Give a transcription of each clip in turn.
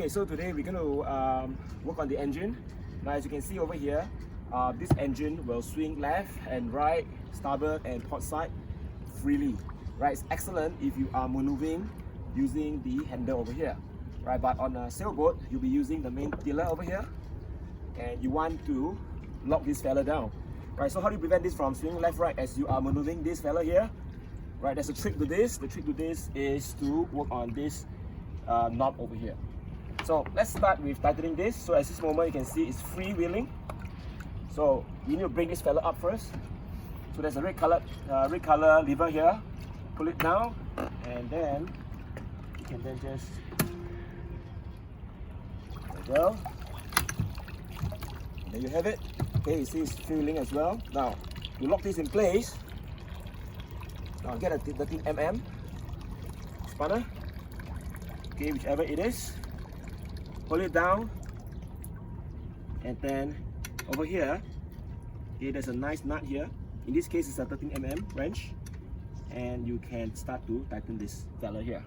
Okay, so today we're going to work on the engine. Now as you can see over here, this engine will swing left and right, starboard and port side freely. Right, it's excellent if you are maneuvering using the handle over here. Right, but on a sailboat, you'll be using the main tiller over here, and you want to lock this fella down. Right, so how do you prevent this from swinging left, right as you are maneuvering this fella here? Right, there's a trick to this. The trick to this is to work on this knob over here. So let's start with tightening this. So at this moment you can see it's freewheeling. So you need to bring this fella up first. So there's a red color lever here. Pull it down, and then you can then just, there you go. There you have it. Okay, you see it's freewheeling as well. Now you lock this in place. Now get a 13mm spanner. Okay, whichever it is. Hold it down, and then over here, okay, there's a nice nut here. In this case, it's a 13mm wrench, and you can start to tighten this fella here.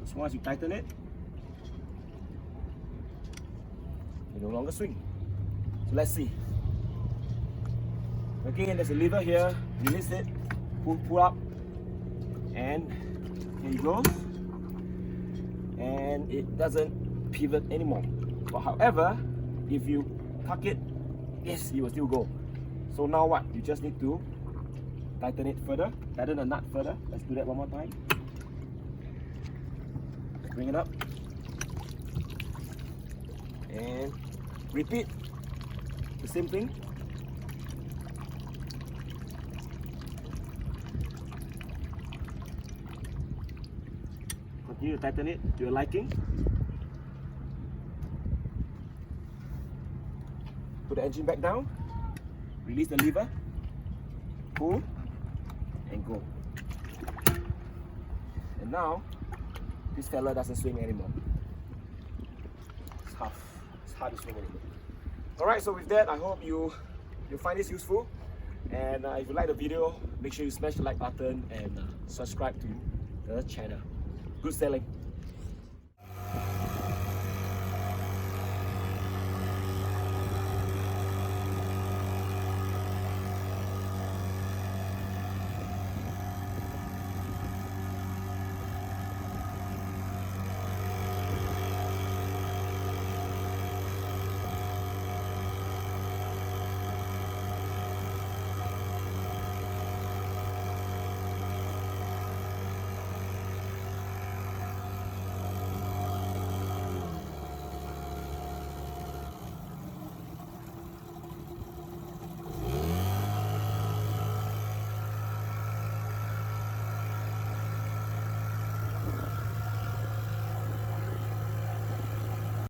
As long as you tighten it, you no longer swing. So let's see. Okay, and there's a lever here. Release it, pull up. And here it goes, and it doesn't pivot anymore. But however, if you tuck it, yes, it will still go. So now what? You just need to tighten it further, tighten the nut further. Let's do that one more time. Bring it up, and repeat the same thing. Continue to tighten it to your liking. Put the engine back down. Release the lever. Pull and go. And now this fella doesn't swing anymore. It's hard to swing anymore. Alright, so with that, I hope you find this useful. And if you like the video, make sure you smash the like button and subscribe to the channel. Good sailing.